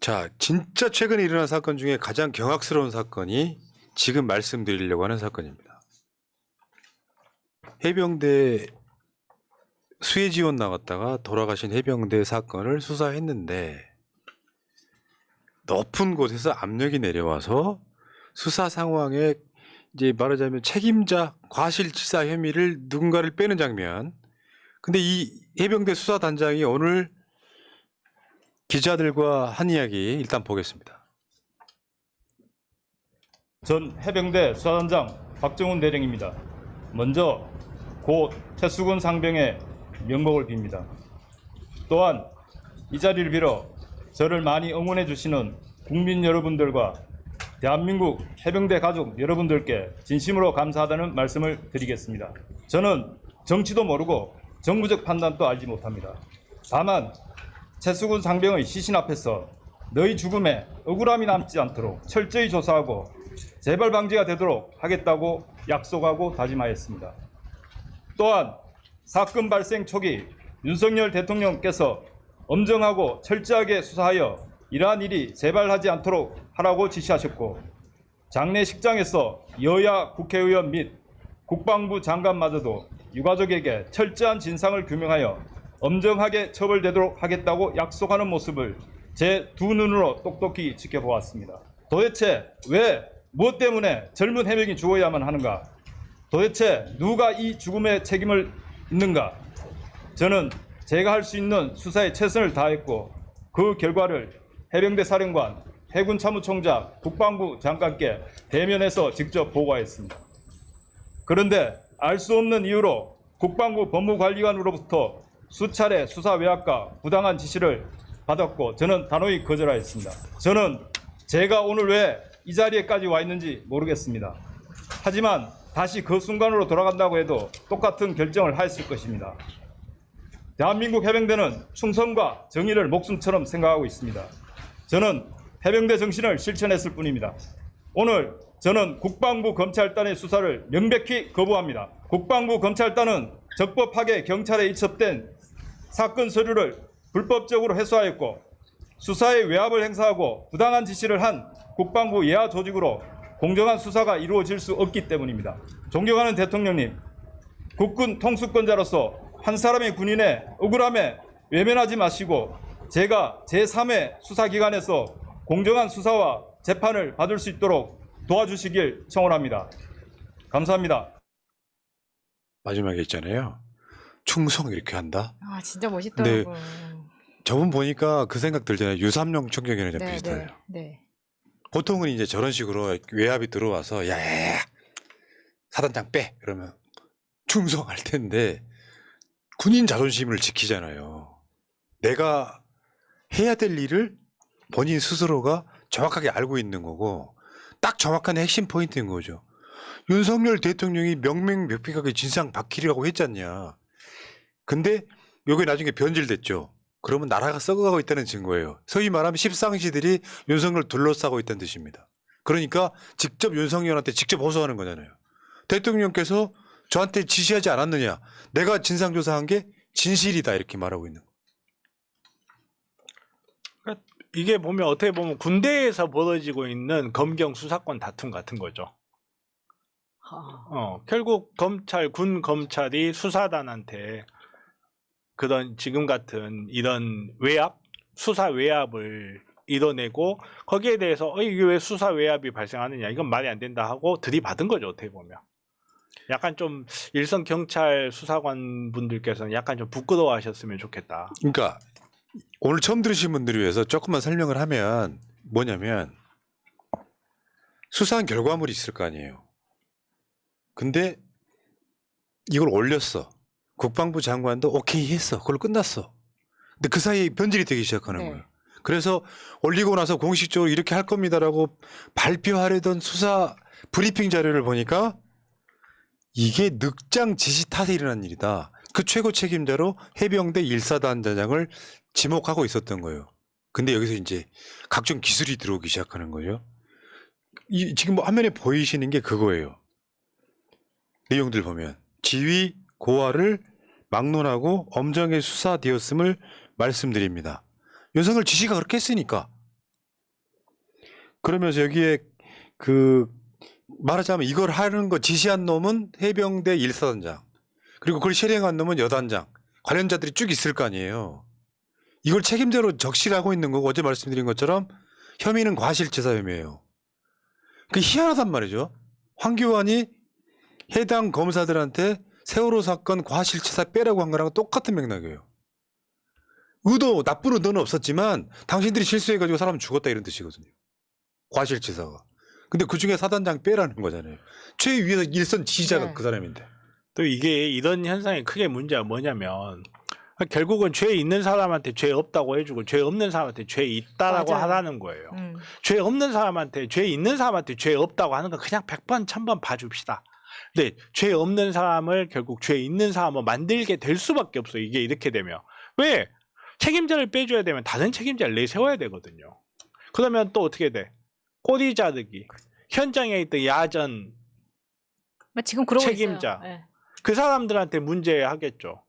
자, 진짜 최근에 일어난 사건 중에 가장 경악스러운 사건이 지금 말씀드리려고 하는 사건입니다. 해병대 수해 지원 나갔다가 돌아가신 해병대 사건을 수사했는데 높은 곳에서 압력이 내려와서 수사 상황에 이제 말하자면 책임자 과실치사 혐의를 누군가를 빼는 장면. 근데 이 해병대 수사단장이 오늘 기자들과 한 이야기 일단 보겠습니다. 전 해병대 수사단장 박정훈 대령입니다. 먼저 고 최수근 상병의 명복을 빕니다. 또한 이 자리를 빌어 저를 많이 응원해 주시는 국민 여러분들과 대한민국 해병대 가족 여러분들께 진심으로 감사하다는 말씀을 드리겠습니다. 저는 정치도 모르고 정부적 판단도 알지 못합니다. 다만 최수근 상병의 시신 앞에서 너희 죽음에 억울함이 남지 않도록 철저히 조사하고 재발 방지가 되도록 하겠다고 약속하고 다짐하였습니다. 또한 사건 발생 초기 윤석열 대통령께서 엄정하고 철저하게 수사하여 이러한 일이 재발하지 않도록 하라고 지시하셨고 장례식장에서 여야 국회의원 및 국방부 장관마저도 유가족에게 철저한 진상을 규명하여 엄정하게 처벌되도록 하겠다고 약속하는 모습을 제 두 눈으로 똑똑히 지켜보았습니다. 도대체 왜, 무엇 때문에 젊은 해병이 죽어야만 하는가? 도대체 누가 이 죽음에 책임을 있는가? 저는 제가 할 수 있는 수사에 최선을 다했고 그 결과를 해병대 사령관, 해군 참모총장, 국방부 장관께 대면해서 직접 보고하였습니다. 그런데 알 수 없는 이유로 국방부 법무관리관으로부터 수차례 수사 외압과 부당한 지시를 받았고 저는 단호히 거절하였습니다. 저는 제가 오늘 왜 이 자리에까지 와 있는지 모르겠습니다. 하지만 다시 그 순간으로 돌아간다고 해도 똑같은 결정을 하였을 것입니다. 대한민국 해병대는 충성과 정의를 목숨처럼 생각하고 있습니다. 저는 해병대 정신을 실천했을 뿐입니다. 오늘 저는 국방부 검찰단의 수사를 명백히 거부합니다. 국방부 검찰단은 적법하게 경찰에 이첩된 사건 서류를 불법적으로 회수하였고 수사에 외압을 행사하고 부당한 지시를 한 국방부 예하 조직으로 공정한 수사가 이루어질 수 없기 때문입니다. 존경하는 대통령님, 국군 통수권자로서 한 사람의 군인의 억울함에 외면하지 마시고 제가 제3의 수사기관에서 공정한 수사와 재판을 받을 수 있도록 도와주시길 청원합니다. 감사합니다. 마지막에 있잖아요. 충성 이렇게 한다. 아 진짜 멋있더라고요. 저분 보니까 그 생각 들잖아요. 유삼룡 총경이랑 좀 네, 비슷해요. 네. 보통은 이제 저런 식으로 외압이 들어와서 야야야 사단장 빼 그러면 충성할 텐데 군인 자존심을 지키잖아요. 내가 해야 될 일을 본인 스스로가 정확하게 알고 있는 거고 딱 정확한 핵심 포인트인 거죠. 윤석열 대통령이 명명백백하게 진상 밝히려고 했잖냐. 근데 여기 나중에 변질됐죠. 그러면 나라가 썩어가고 있다는 증거예요. 소위 말하면 십상시들이 윤석열을 둘러싸고 있다는 뜻입니다. 그러니까 직접 윤석열한테 직접 호소하는 거잖아요. 대통령께서 저한테 지시하지 않았느냐. 내가 진상조사한 게 진실이다 이렇게 말하고 있는 거예요. 그러니까 이게 보면 어떻게 보면 군대에서 벌어지고 있는 검경 수사권 다툼 같은 거죠. 결국 군 검찰이 수사단한테 그런 지금 같은 이런 외압, 수사 외압을 이뤄내고 거기에 대해서 이게 왜 수사 외압이 발생하느냐 이건 말이 안 된다 하고 들이받은 거죠. 어떻게 보면 약간 좀 일선 경찰 수사관 분들께서는 약간 좀 부끄러워하셨으면 좋겠다. 그러니까 오늘 처음 들으신 분들을 위해서 조금만 설명을 하면 뭐냐면 수사한 결과물이 있을 거 아니에요. 근데 이걸 올렸어. 국방부 장관도 오케이 했어. 그걸로 끝났어. 근데 그 사이에 변질이 되기 시작하는 네. 거예요. 그래서 올리고 나서 공식적으로 이렇게 할 겁니다라고 발표하려던 수사 브리핑 자료를 보니까 이게 늑장 지시 탓에 일어난 일이다. 그 최고 책임자로 해병대 1사단장을 지목하고 있었던 거예요. 근데 여기서 이제 각종 기술이 들어오기 시작하는 거예요. 지금 뭐 화면에 보이시는 게 그거예요. 내용들 보면 지휘 고하를 막론하고 엄정하게 수사되었음을 말씀드립니다. 윤석열 지시가 그렇게 했으니까 그러면서 여기에 그 말하자면 이걸 하는 거 지시한 놈은 해병대 1사단장 그리고 그걸 실행한 놈은 여단장 관련자들이 쭉 있을 거 아니에요. 이걸 책임자로 적시하고 있는 거고 어제 말씀드린 것처럼 혐의는 과실치사 혐의예요. 그 희한하단 말이죠. 황교안이 해당 검사들한테 세월호 사건 과실치사 빼라고 한 거랑 똑같은 맥락이에요. 의도 나쁜 의도는 없었지만 당신들이 실수해가지고 사람 죽었다 이런 뜻이거든요. 과실치사가. 근데 그중에 사단장 빼라는 거잖아요. 최위에서 일선 지휘자가 네. 그 사람인데. 또 이게 이런 현상의 크게 문제가 뭐냐면 결국은 죄 있는 사람한테 죄 없다고 해주고 죄 없는 사람한테 죄 있다라고 맞아요. 하라는 거예요. 음. 죄 없는 사람한테 죄 있는 사람한테 죄 없다고 하는 건 그냥 100번 1000번 봐줍시다. 근데 죄 없는 사람을 결국 죄 있는 사람을 만들게 될 수밖에 없어요. 이게 이렇게 되면. 왜? 책임자를 빼줘야 되면 다른 책임자를 내세워야 되거든요. 그러면 또 어떻게 돼? 꼬리 자르기. 현장에 있던 야전 지금 그러고 책임자. 있어요. 네. 그 사람들한테 문제하겠죠.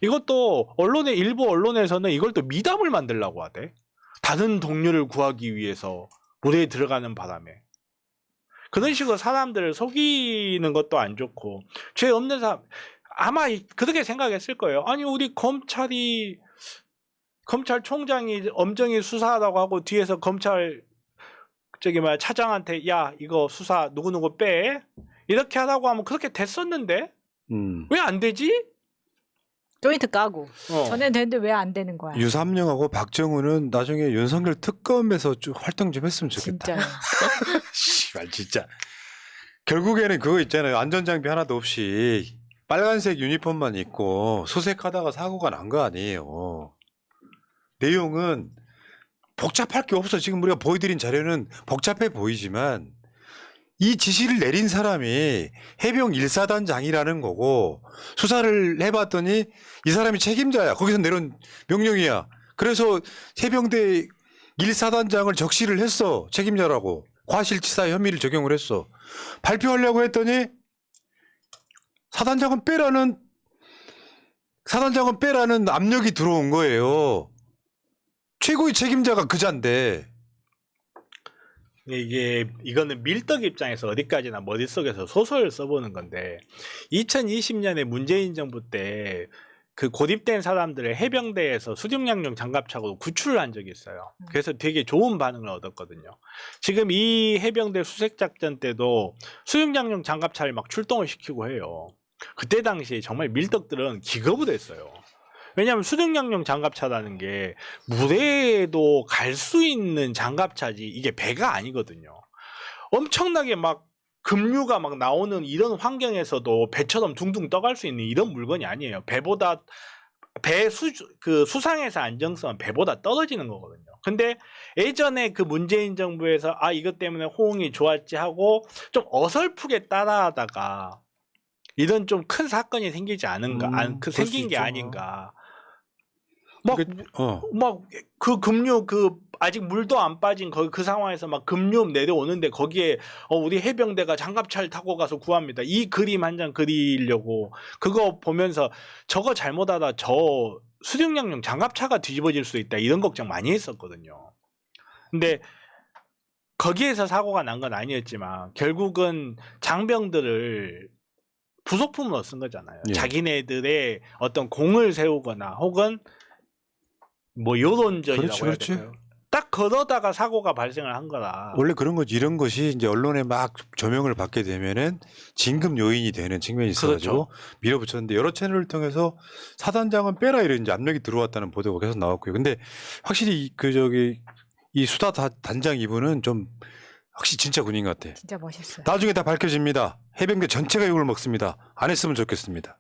이것도 일부 언론에서는 이걸 또 미담을 만들려고 하대. 다른 동료를 구하기 위해서 무대에 들어가는 바람에. 그런 식으로 사람들을 속이는 것도 안 좋고 죄 없는 사람 아마 그렇게 생각했을 거예요. 아니 우리 검찰총장이 엄정히 수사하라고 하고 뒤에서 검찰 차장한테 야 이거 수사 누구누구 빼 이렇게 하라고 하면 그렇게 됐었는데 왜 안 되지? 조인트 까고 전에 됐는데 왜 안 되는 거야? 유삼영하고 박정우는 나중에 윤석열 특검에서 좀 활동 좀 했으면 좋겠다. 진짜요. 씨발 진짜. 결국에는 그거 있잖아요. 안전장비 하나도 없이 빨간색 유니폼만 입고 수색하다가 사고가 난 거 아니에요. 내용은 복잡할 게 없어. 지금 우리가 보여드린 자료는 복잡해 보이지만 이 지시를 내린 사람이 해병 1사단장이라는 거고 수사를 해봤더니 이 사람이 책임자야. 거기서 내린 명령이야. 그래서 해병대 1사단장을 적시를 했어. 책임자라고. 과실치사 혐의를 적용을 했어. 발표하려고 했더니 사단장은 빼라는 압력이 들어온 거예요. 최고의 책임자가 그자인데. 이거는 밀떡 입장에서 어디까지나 머릿속에서 소설을 써보는 건데 2020년에 문재인 정부 때 그 고립된 사람들을 해병대에서 수륙양용 장갑차로 구출을 한 적이 있어요. 그래서 되게 좋은 반응을 얻었거든요. 지금 이 해병대 수색작전 때도 수륙양용 장갑차를 막 출동을 시키고 해요. 그때 당시에 정말 밀떡들은 기겁을 했어요. 왜냐하면 수륙양용 장갑차라는 게 물에도 갈 수 있는 장갑차지 이게 배가 아니거든요. 엄청나게 막 급류가 막 나오는 이런 환경에서도 배처럼 둥둥 떠갈 수 있는 이런 물건이 아니에요. 그 수상에서 안정성은 배보다 떨어지는 거거든요. 근데 예전에 그 문재인 정부에서 이것 때문에 호응이 좋았지 하고 좀 어설프게 따라하다가 이런 좀 큰 사건이 생기지 않은가, 생긴 게 아닌가. 그 급류 아직 물도 안 빠진 그 상황에서 막 급류 내려오는데 거기에 우리 해병대가 장갑차를 타고 가서 구합니다. 이 그림 한 장 그리려고 그거 보면서 저거 잘못하다 저 수륙양용 장갑차가 뒤집어질 수 있다 이런 걱정 많이 했었거든요. 근데 거기에서 사고가 난 건 아니었지만 결국은 장병들을 부속품으로 쓴 거잖아요. 예. 자기네들의 어떤 공을 세우거나 혹은 뭐 여론전이라고 해야 그렇지. 될까요? 딱 그러다가 사고가 발생을 한 거라. 원래 그런 거지. 이런 것이 이제 언론에 막 조명을 받게 되면은 진급 요인이 되는 측면이 있어가지고 밀어붙였는데 여러 채널을 통해서 사단장은 빼라 이런 이제 압력이 들어왔다는 보도가 계속 나왔고요. 근데 확실히 이 수사 단장 이분은 좀 확실히 진짜 군인 같아. 진짜 멋있어요. 나중에 다 밝혀집니다. 해병대 전체가 욕을 먹습니다. 안 했으면 좋겠습니다.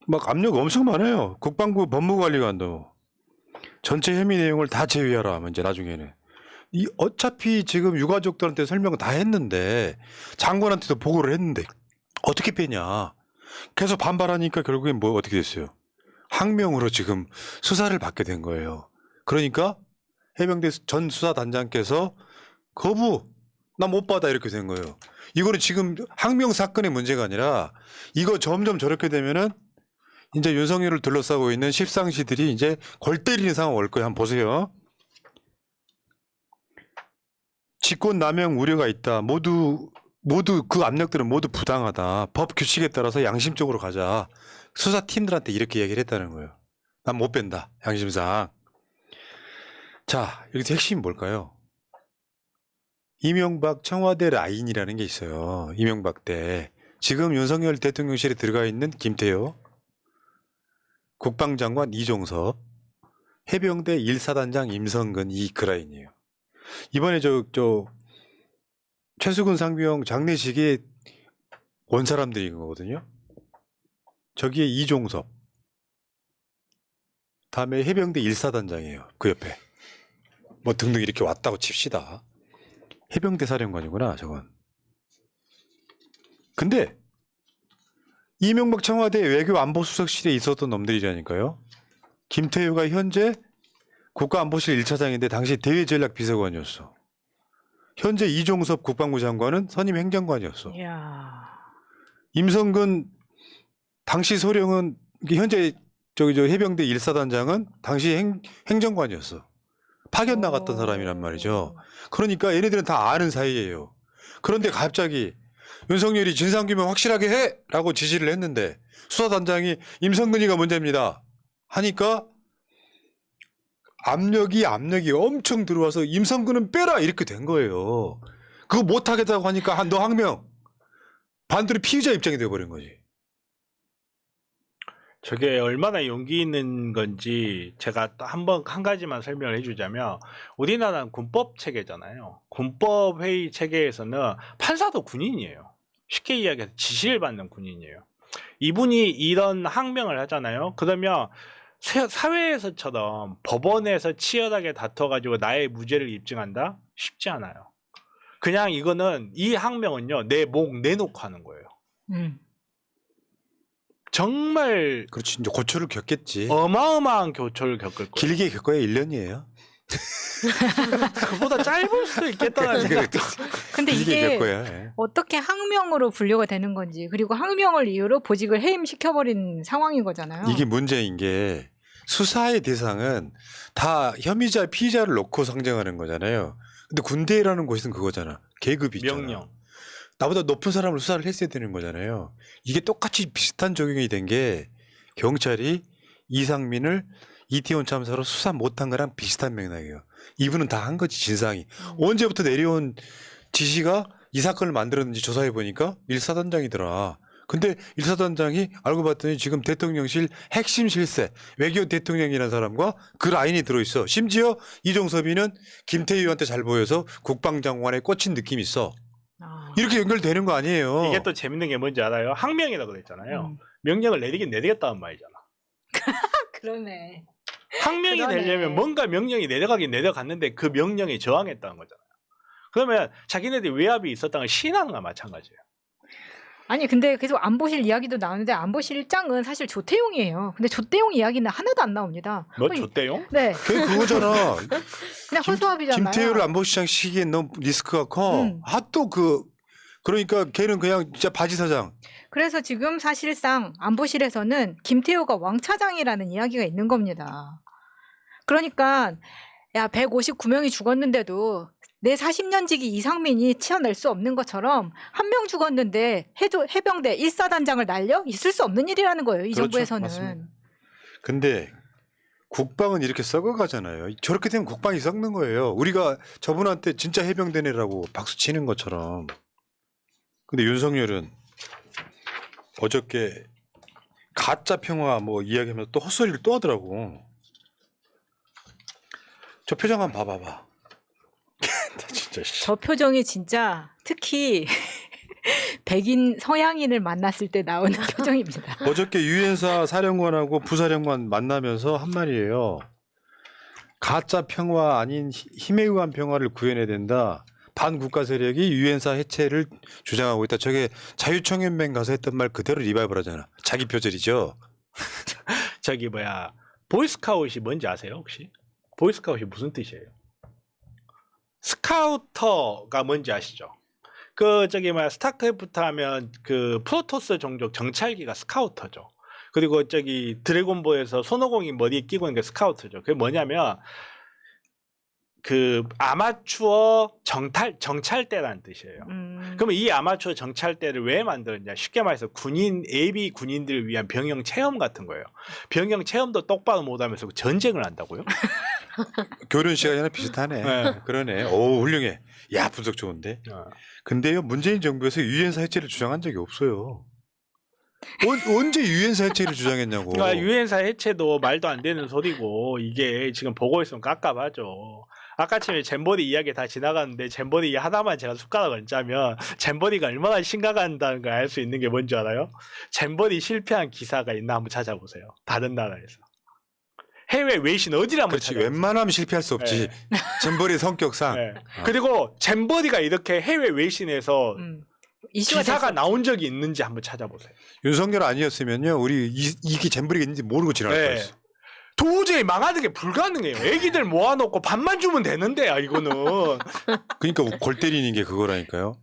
막 압력 엄청 많아요. 국방부 법무관리관도 전체 혐의 내용을 다 제외하라 하면 이제 나중에는 어차피 지금 유가족들한테 설명을 다 했는데 장관한테도 보고를 했는데 어떻게 빼냐. 계속 반발하니까 결국엔 뭐 어떻게 됐어요. 항명으로 지금 수사를 받게 된 거예요. 그러니까 해병대 전 수사단장께서 거부, 나 못 받아 이렇게 된 거예요. 이거는 지금 항명 사건의 문제가 아니라 이거 점점 저렇게 되면은 이제 윤석열을 둘러싸고 있는 십상시들이 이제 골 때리는 상황 올 거예요. 한번 보세요. 직권남용 우려가 있다. 모두 그 압력들은 모두 부당하다. 법 규칙에 따라서 양심적으로 가자. 수사팀들한테 이렇게 얘기를 했다는 거예요. 난 못 뺀다. 양심상. 자, 여기서 핵심이 뭘까요? 이명박 청와대 라인이라는 게 있어요. 이명박 때. 지금 윤석열 대통령실에 들어가 있는 김태효, 국방장관 이종섭, 해병대 1사단장 임성근 이 그 라인이에요. 이번에 최수근 상병 장례식에 온 사람들인 거거든요. 저기에 이종섭, 다음에 해병대 1사단장이에요. 그 옆에. 뭐 등등 이렇게 왔다고 칩시다. 해병대 사령관이구나, 저건. 근데 이명박 청와대 외교안보수석실에 있었던 놈들이라니까요. 김태효가 현재 국가안보실 1차장인데 당시 대외전략비서관이었어. 현재 이종섭 국방부 장관은 선임 행정관이었어. 이야. 임성근 당시 소령은 현재 저 해병대 1사단장은 당시 행정관이었어. 파견 나갔던 사람이란 말이죠. 그러니까 얘네들은 다 아는 사이예요. 그런데 갑자기 윤석열이 진상규명 확실하게 해! 라고 지시를 했는데 수사단장이 임성근이가 문제입니다. 하니까 압력이 엄청 들어와서 임성근은 빼라! 이렇게 된 거예요. 그거 못하겠다고 하니까 너 항명! 반대로 피의자 입장이 돼버린 거지. 저게 얼마나 용기 있는 건지 제가 또 한 가지만 설명을 해주자면 우리나라는 군법 체계잖아요. 군법 회의 체계에서는 판사도 군인이에요. 쉽게 이야기해서 지시를 받는 군인이에요. 이분이 이런 항명을 하잖아요. 그러면 사회에서처럼 법원에서 치열하게 다퉈가지고 나의 무죄를 입증한다? 쉽지 않아요. 그냥 이거는 이 항명은요 내 목 내놓고 하는 거예요. 정말 그렇지. 이제 고초를 겪겠지. 어마어마한 교초를 겪을 거예요. 길게 겪어야 1년이에요. 그보다 짧을 수도 있겠다는 생각도. 근데 길게 이게 겪어야 해. 어떻게 항명으로 분류가 되는 건지, 그리고 항명을 이유로 보직을 해임시켜버린 상황인 거잖아요. 이게 문제인 게 수사의 대상은 다 혐의자, 피의자를 놓고 상정하는 거잖아요. 근데 군대라는 곳은 그거잖아. 계급이 있잖아. 명령. 나보다 높은 사람을 수사를 했어야 되는 거잖아요. 이게 똑같이 비슷한 적용이 된 게 경찰이 이상민을 이태원 참사로 수사 못한 거랑 비슷한 맥락이에요. 이분은 다 한 거지, 진상이. 언제부터 내려온 지시가 이 사건을 만들었는지 조사해 보니까 1사단장이더라. 근데 1사단장이 알고 봤더니 지금 대통령실 핵심 실세, 외교 대통령이라는 사람과 그 라인이 들어있어. 심지어 이종섭이는 김태희한테 잘 보여서 국방장관에 꽂힌 느낌이 있어. 이렇게 연결되는 거 아니에요. 이게 또 재밌는 게 뭔지 알아요? 항명이라고 그랬잖아요. 명령을 내리긴 내리겠다는 말이잖아. 그러네. 항명이 그러네. 되려면 뭔가 명령이 내려가긴 내려갔는데 그 명령에 저항했다는 거잖아요. 그러면 자기네들이 외압이 있었다는 걸 시인하는 거나 마찬가지예요. 아니 근데 계속 안보실 이야기도 나오는데 안보실장은 사실 조태용이에요. 근데 조태용 이야기는 하나도 안 나옵니다. 뭐 거의- 줬대용? 네, 그거잖아. 그냥 허수아비잖아요. 김태효를 안보시장 시기엔 너무 리스크가 커. 또 그러니까 걔는 그냥 진짜 바지 사장. 그래서 지금 사실상 안보실에서는 김태효가 왕차장이라는 이야기가 있는 겁니다. 그러니까 야 159명이 죽었는데도 내 40년지기 이상민이 치어낼 수 없는 것처럼 한 명 죽었는데 해병대 1사단장을 날려? 있을 수 없는 일이라는 거예요. 이 그렇죠. 정부에서는. 맞습니다. 근데 국방은 이렇게 썩어가잖아요. 저렇게 되면 국방이 썩는 거예요. 우리가 저분한테 진짜 해병대네라고 박수 치는 것처럼. 근데 윤석열은 어저께 가짜 평화 뭐 이야기하면서 또 헛소리를 또 하더라고. 저 표정 한번 봐봐봐. 나 진짜. 저 표정이 진짜 특히 백인 서양인을 만났을 때 나오는 표정입니다. 어저께 유엔사 사령관하고 부사령관 만나면서 한 말이에요. 가짜 평화 아닌 힘에 의한 평화를 구해내야 된다. 반국가 세력이 유엔사 해체를 주장하고 있다. 저게 자유청년맹 가서 했던 말 그대로 리바이벌 하잖아. 자기 표절이죠. 저기 뭐야 보이스카웃이 뭔지 아세요 혹시? 보이스카웃이 무슨 뜻이에요? 스카우터가 뭔지 아시죠? 그 저기 뭐야 스타크래프트 하면 그 프로토스 종족 정찰기가 스카우터죠. 그리고 저기 드래곤볼에서 손오공이 머리에 끼고 있는 게 스카우터죠. 그게 뭐냐면 그 아마추어 정찰대라는 뜻이에요. 그러면 이 아마추어 정찰대를 왜 만들었냐? 쉽게 말해서 예비 군인들을 위한 병영 체험 같은 거예요. 병영 체험도 똑바로 못하면서 전쟁을 한다고요? 교련 시간이랑 비슷하네. 네. 그러네. 오, 훌륭해. 야, 분석 좋은데. 근데요, 문재인 정부에서 유엔사 해체를 주장한 적이 없어요. 언제 유엔사 해체를 주장했냐고. 그러니까 유엔사 해체도 말도 안 되는 소리고 이게 지금 보고 있으면 깝깝하죠. 아까쯤에 잼버리 이야기 다 지나갔는데 잼버리 하나만 제가 숟가락을 짜면 잼버리가 얼마나 심각한다는 걸 알 수 있는 게 뭔지 알아요? 잼버리 실패한 기사가 있나 한번 찾아보세요. 다른 나라에서. 해외 외신 어디를 한번 그렇지. 찾아보세요. 웬만하면 실패할 수 없지. 잼버리 성격상. 네. 그리고 잼버리가 이렇게 해외 외신에서 이슈가 기사가 됐었죠. 나온 적이 있는지 한번 찾아보세요. 윤석열 아니었으면요, 우리 이게 잼버리가 있는지 모르고 지나갈 네. 뻔했어. 도저히 망하는 게 불가능해요. 애기들 모아놓고 밥만 주면 되는데, 이거는. 그러니까 골 때리는 게 그거라니까요.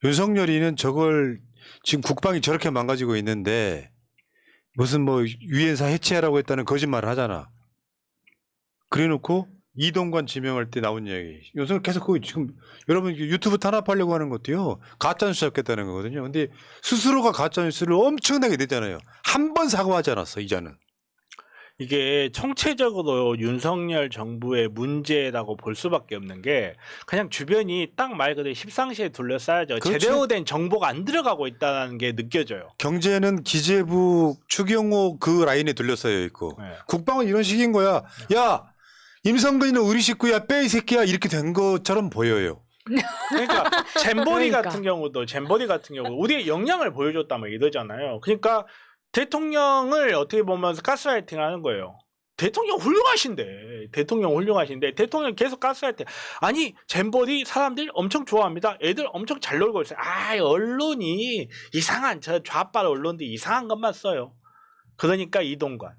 윤석열이는 저걸 지금 국방이 저렇게 망가지고 있는데 무슨 뭐 유엔사 해체하라고 했다는 거짓말을 하잖아. 그래놓고 이동관 지명할 때 나온 이야기. 윤석열 계속 그거 지금 여러분 유튜브 탄압하려고 하는 것도요, 가짜뉴스 잡겠다는 거거든요. 근데 스스로가 가짜뉴스를 엄청나게 내잖아요. 한 번 사과하지 않았어, 이자는. 이게 총체적으로 윤석열 정부의 문제라고 볼 수밖에 없는 게 그냥 주변이 딱 말 그대로 십상시에 둘러싸여져 그렇지. 제대로 된 정보가 안 들어가고 있다는 게 느껴져요. 경제는 기재부 추경호 그 라인에 둘러싸여 있고, 네. 국방은 이런 식인 거야. 야, 임성근이는 우리 식구야, 빼 이 새끼야, 이렇게 된 것처럼 보여요. 그러니까 잼버리 그러니까. 같은 경우도 우리의 역량을 보여줬다면 이러잖아요. 그러니까 대통령을 어떻게 보면 가스라이팅을 하는 거예요. 대통령 훌륭하신데 대통령 계속 가스라이팅. 아니 잼버리 사람들 엄청 좋아합니다. 애들 엄청 잘 놀고 있어요. 언론이 이상한 저 좌빨 언론들이 이상한 것만 써요. 그러니까 이동관.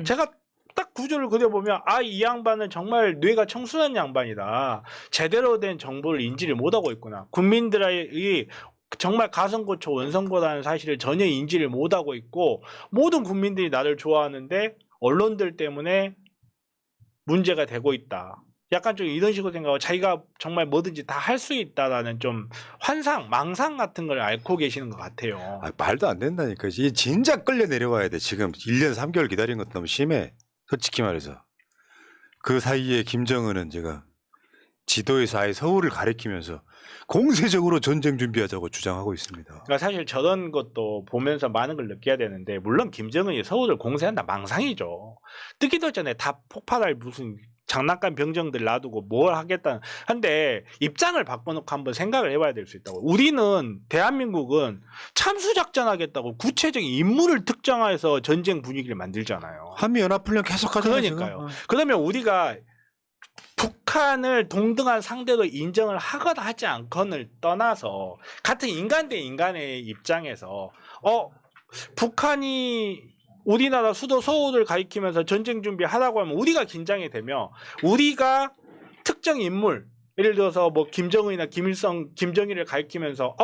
제가 딱 구조를 그려보면 이 양반은 정말 뇌가 청순한 양반이다. 제대로 된 정보를 인지를 못하고 있구나. 국민들이 정말 가성고초 원성고라는 사실을 전혀 인지를 못하고 있고 모든 국민들이 나를 좋아하는데 언론들 때문에 문제가 되고 있다. 약간 좀 이런 식으로 생각하고 자기가 정말 뭐든지 다 할 수 있다라는 좀 망상 같은 걸 앓고 계시는 것 같아요. 말도 안 된다니까. 이게 진작 끌려 내려와야 돼. 지금 1년 3개월 기다린 것도 너무 심해. 솔직히 말해서. 그 사이에 김정은은 제가 지도에서 아예 서울을 가리키면서 공세적으로 전쟁 준비하자고 주장하고 있습니다. 그러니까 사실 저런 것도 보면서 많은 걸 느껴야 되는데 물론 김정은이 서울을 공세한다 망상이죠. 뜨기도 전에 다 폭발할 무슨 장난감 병정들 놔두고 뭘 하겠다는. 한데 입장을 바꿔놓고 한번 생각을 해봐야 될 수 있다고. 우리는 대한민국은 참수작전 하겠다고 구체적인 인물을 특정해서 전쟁 분위기를 만들잖아요. 한미연합훈련 계속 하잖아요. 그러니까요. 그러면 우리가 북한을 동등한 상대로 인정을 하거나 하지 않거나를 떠나서 같은 인간 대 인간의 입장에서 북한이 우리나라 수도 서울을 가리키면서 전쟁 준비하라고 하면 우리가 긴장이 되며 우리가 특정 인물 예를 들어서 뭐 김정은이나 김일성, 김정일을 가리키면서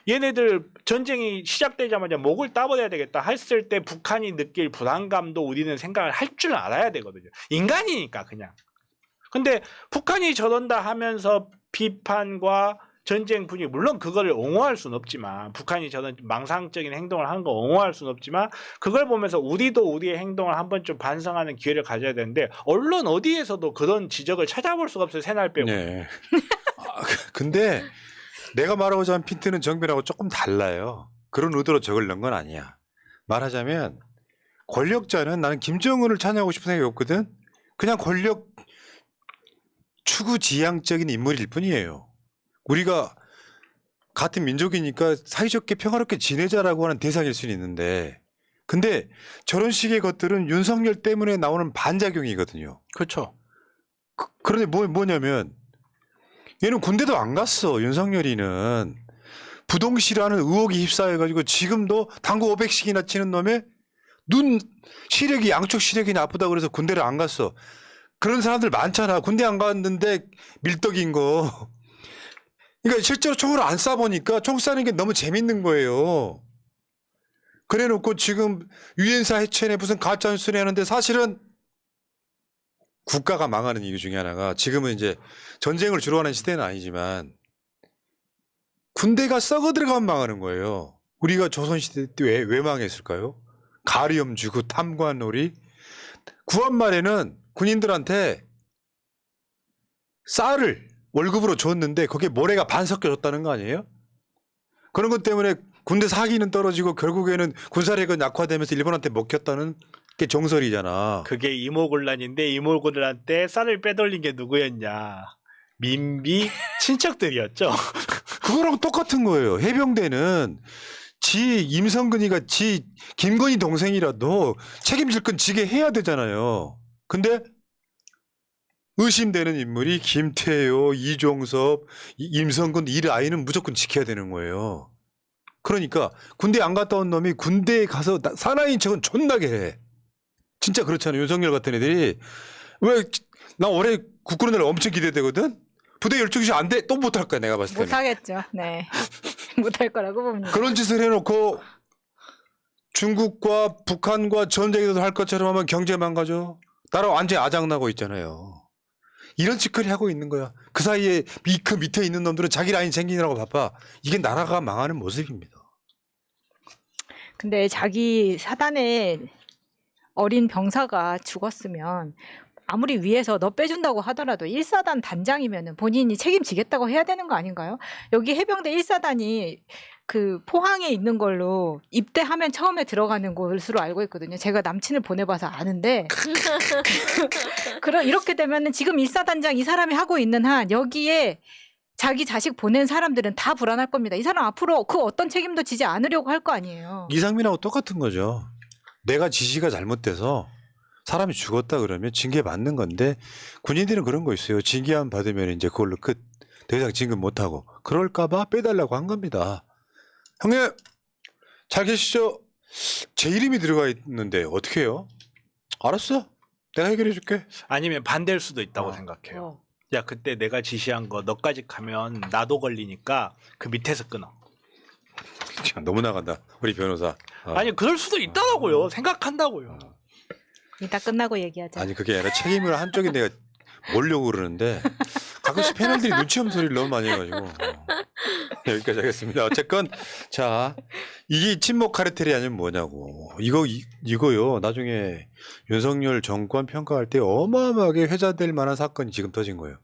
얘네들 전쟁이 시작되자마자 목을 따버려야 되겠다 했을 때 북한이 느낄 불안감도 우리는 생각을 할 줄 알아야 되거든요. 인간이니까 그냥. 근데 북한이 저런다 하면서 비판과 전쟁 분위기 물론 그거를 옹호할 수는 없지만 북한이 저런 망상적인 행동을 하는 거 옹호할 수는 없지만 그걸 보면서 우리도 우리의 행동을 한번 좀 반성하는 기회를 가져야 되는데 언론 어디에서도 그런 지적을 찾아볼 수가 없어요. 새날 빼고. 네. 근데 내가 말하고자 하는 핀트는 정변하고 조금 달라요. 그런 의도로 저걸 넣은 건 아니야. 말하자면 권력자는 나는 김정은을 찬양하고 싶은 생각이 없거든. 그냥 권력 추구지향적인 인물일 뿐이에요. 우리가 같은 민족이니까 사이좋게 평화롭게 지내자라고 하는 대상일 수는 있는데 근데 저런 식의 것들은 윤석열 때문에 나오는 반작용이거든요. 그렇죠. 그런데 뭐냐면 얘는 군대도 안 갔어. 윤석열이는 부동시라는 의혹이 휩싸여가지고 지금도 당구 500씩이나 치는 놈의 눈 시력이 양쪽 시력이 나쁘다고 그래서 군대를 안 갔어. 그런 사람들 많잖아. 군대 안 갔는데 밀떡인 거. 그러니까 실제로 총을 안 쏴보니까 총 쏴는 게 너무 재밌는 거예요. 그래놓고 지금 유엔사 해체네 무슨 가짜뉴스를 하는데 사실은 국가가 망하는 이유 중에 하나가 지금은 이제 전쟁을 주로 하는 시대는 아니지만 군대가 썩어 들어가면 망하는 거예요. 우리가 조선시대 때 왜 망했을까요? 가리움 주고 탐관놀이. 구한말에는 군인들한테 쌀을 월급으로 줬는데 거기에 모래가 반 섞여졌다는 거 아니에요? 그런 것 때문에 군대 사기는 떨어지고 결국에는 군사력은 약화되면서 일본한테 먹혔다는 게 정설이잖아. 그게 이모곤란인데 이모곤란 때 쌀을 빼돌린 게 누구였냐? 민비 친척들이었죠. 그거랑 똑같은 거예요. 해병대는 지 임성근이가 지 김건희 동생이라도 책임질 건 지게 해야 되잖아요. 근데 의심되는 인물이 김태효, 이종섭, 임성근 이 아이는 무조건 지켜야 되는 거예요. 그러니까 군대 안 갔다 온 놈이 군대에 가서 사나이인 척은 존나게 해. 진짜 그렇잖아요. 윤석열 같은 애들이 왜 나 올해 국군의 날 엄청 기대되거든. 부대 12시 안 돼. 또 못할 거야 내가 봤을 때는. 못하겠죠. 네. 못할 거라고 봅니다. 그런 짓을 해놓고 중국과 북한과 전쟁에도 할 것처럼 하면 경제 망가져. 나라 완전히 아작나고 있잖아요. 이런 짓거리 하고 있는 거야. 그 사이에 그 밑에 있는 놈들은 자기 라인 챙기느라고 바빠. 이게 나라가 망하는 모습입니다. 근데 자기 사단에 어린 병사가 죽었으면 아무리 위에서 너 빼준다고 하더라도 1사단 단장이면 본인이 책임지겠다고 해야 되는 거 아닌가요? 여기 해병대 1사단이 그 포항에 있는 걸로 입대하면 처음에 들어가는 곳으로 알고 있거든요. 제가 남친을 보내봐서 아는데 이렇게 되면은 지금 1사단장 이 사람이 하고 있는 한 여기에 자기 자식 보낸 사람들은 다 불안할 겁니다. 이 사람 앞으로 그 어떤 책임도 지지 않으려고 할 거 아니에요. 이상민하고 똑같은 거죠. 내가 지시가 잘못돼서 사람이 죽었다 그러면 징계 받는 건데 군인들은 그런 거 있어요. 징계안 받으면 이제 그걸로 끝. 더 이상 진급 못하고. 그럴까봐 빼달라고 한 겁니다. 형님 잘 계시죠? 제 이름이 들어가 있는데 어떻게 해요? 알았어. 내가 해결해 줄게. 아니면 반대일 수도 있다고 생각해요. 야, 그때 내가 지시한 거 너까지 가면 나도 걸리니까 그 밑에서 끊어. 너무 나간다. 우리 변호사. 아니, 그럴 수도 있다고요. 생각한다고요. 이따 끝나고 얘기하자. 아니 그게 아니라 책임을 한쪽에 내가 몰려고 그러는데 가끔씩 패널들이 눈치 없는 소리를 너무 많이 해가지고 여기까지 하겠습니다. 어쨌건 자 이게 친목 카르텔이 뭐냐고 이거요. 나중에 윤석열 정권 평가할 때 어마어마하게 회자될 만한 사건이 지금 터진 거예요.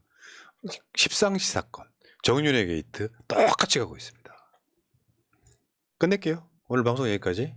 십상시 사건, 정윤회 게이트 똑같이 가고 있습니다. 끝낼게요. 오늘 방송 여기까지.